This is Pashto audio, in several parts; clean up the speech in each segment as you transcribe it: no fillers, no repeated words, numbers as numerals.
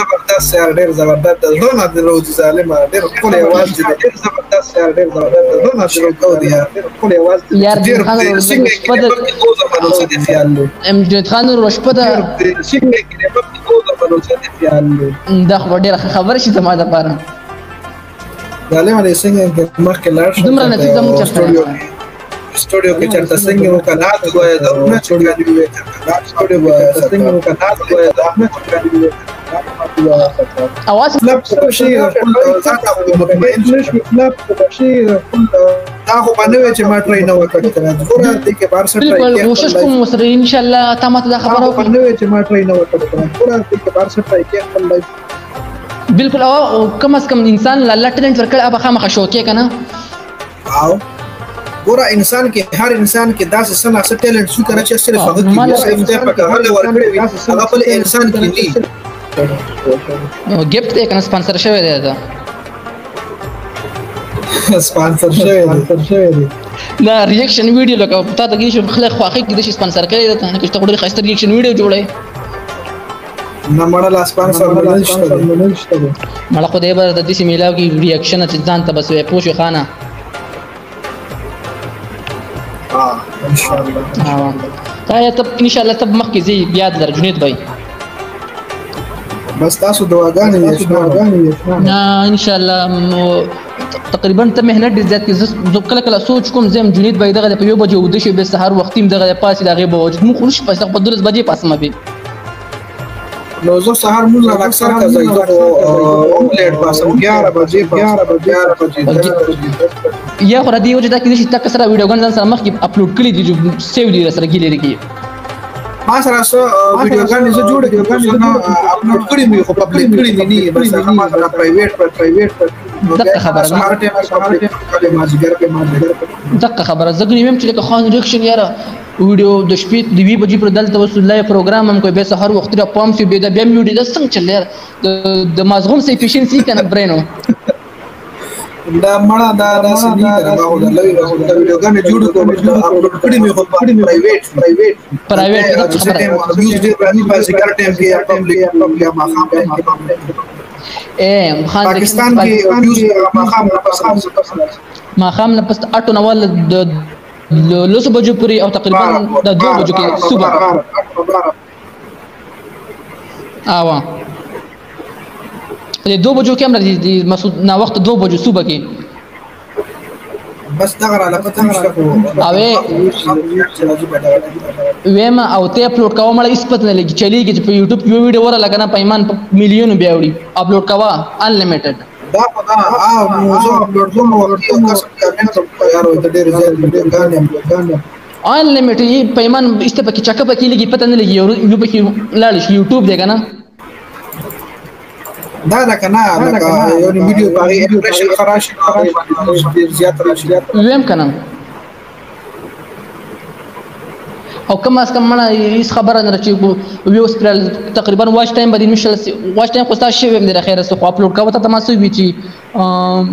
زبردست یار ډېر زبردست زړه د روز ظالم ډېر خپل आवाज دې ډېر زبردست یار ډېر زبردست زړه د کو دی یار خپل आवाज یار څنګه شپه د امجد خان روشپه د څنګه کې په کو د څه خیال دا خو ډېر خبر شي زما د پاره ظالم دې څنګه مخکې لاړ شو دومره نتیجه مو چرته स्टूडियो के चलता सिंह वो का नाच हुआ है तो मैं छोड़ दी हुई है स्टूडियो का सिंह वो का नाच हुआ है तो मैं छोड़ दी हुई है आवाज मतलब बशीर ذات ابو مطمئن मतलब बशीर دا خو باندې چې ما ټرای نه وکړ ګوره دې کې بار سره ټرای کوشش کوم سره ان شاء الله تاسو ته خبره باندې چې ما ټرای نه وکړ ګوره دې کې بار سره ټرای کې خپل بالکل او کم از کم انسان الله ټالنت ورکړ هغه خامخ شوکې کنه او ګوره انسان کې هر انسان کې داسې سنا څه ټیلنټ شو کنه چې صرف هغه کې څه په هغه ورکړي هغه خپل انسان کې دي نو گیفت یې کنه سپانسر شوی دی دا سپانسر شوی دی دا ریاکشن ویډیو لکه تا ته کې شو خلک خواخې کې د سپانسر کړی دا نه چې ته ډېر خاصه ریاکشن ویډیو جوړې نه مړه لا سپانسر نه شته مړه خو دې بر د دې میلاو کې ریاکشن چې ځان ته بس وې پوښ خانه ان شاء الله تا ته ان شاء الله تب مخکې زی بیا در جنید بھائی بس تاسو دعاګانې نه ان شاء الله تقریبا ته مهنت ډیر زیات کې زه کله کله سوچ کوم زم جنید بھائی دغه په یو بجې ود شي به سحر وختیم دغه پاسې دغه به وجود مو خلوش پاسه په 12 بجې پاسه مبي نو زه سحر مونږ اکثر کوي زه اوملیټ پاسه 11 بجې یا خو ردی وجه دا کې چې تاسو سره ویډیوګان ځان سره مخکې اپلوډ کړی دي چې سیو دي سره ګیلې لري ما سره ویډیوګان زه جوړ کړم نو اپلوډ کړی مې خو پبلک کړی نه بس هغه ما سره پرایویټ دغه خبره سحر ټیم ما ځګر دغه خبره زګ نیم چې خان ریاکشن یاره ویډیو د شپې د 2 بجې پر دلته وسو لای پروګرام هم کوي به سحر وخت را پام سي به د بیا ویډیو د څنګه چل د مازغوم سي افیشنسي کنه برینو دا مړه دا سني کنه ما هو د ویډیوګان جوړ کوم اپلوډ کړی مې خو پرایویټ خبره یوز دې باندې پاسه کار ټیم کې پبلک ما خام خان پاکستان کې یوز ما خام نه پس اټو نوال د لسو بجو پوری او تقریبا د 2 بجو کې صبح اوا د 2 بجو کې امر دي مسعود نا وخت 2 بجو صبح کې بس دا غره پته نشته خو وېما او ته اپلوډ کوم مړ اسپت نه لګي چلیږي چې په یوټیوب یو ویډیو ور لګنه پیمان میلیون بیا وړي اپلوډ کوا انلیمیټډ دا موضوع اپلوډ کوم وخت کس کمنټ یارو د ډېر زیات ویډیوګان انلیمیټډ پیمان استه پکې چکه پکې لګي پته نه لګي یو پکې لاړ شي یوټیوب دی کنه دا کنه یو ویډیو باندې امپریشن خراش ډېر زیات راشي ویم کنه او کم از کم مړه هیڅ خبره نه رچې ویوز پر تقریبا واچ ټایم باندې مشل واچ ټایم خو تاسو شی ویم د خیره سو اپلوډ کوه ته تاسو وی چې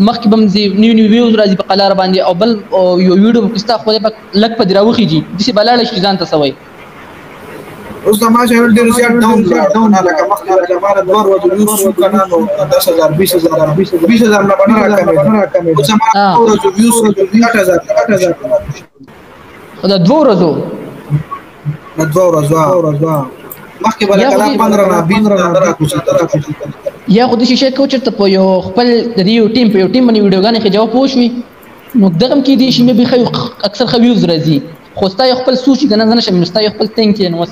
مخکې بم زی نیو ویوز راځي په قلار باندې او بل یو ویډیو کستا خو لک په دراوخی جی دسی بلاله شي ځان ته سوي اوس د ما چینل ډیر زیات ډاون لکه مخکې د مال دور وځو یو شو کنه نو 10000 20000 نه باندې راکمه اوس ما ورځو ویوز 8000 دا 2 ورځو د 2 ورځو مخکې بل کله 15 نه 20 نه راکوي یا خو د شي کو چرته په یو خپل د یو ټیم په یو ټیم باندې ویډیوګانې کې جواب پوښوي نو دغه کې دي چې مې به خو اکثر خو ویوز راځي خو ستا خپل سوچ کنه نه شم ستا خپل تنک نو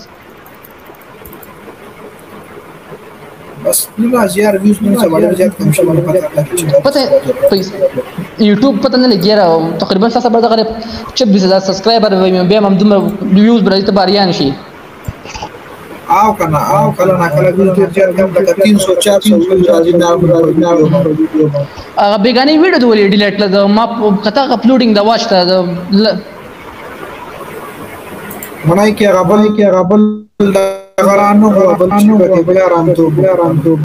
بس نه زیار ویوز نه سماله زیات کم شمال پته یوټیوب پته نه لګی را تقریبا تاسو به دغه 26000 سبسکرایبر به هم دومره ویوز برای ته باریان شي او کنه او کله نه کله ګل ډیر کم لکه 300 400 راځي نه هغه بیگانی ویډیو د ولې ډیلیټ لږ ما کته اپلوډینګ دا واشته منای کې غبل غرانو بل چې په بیا رام تو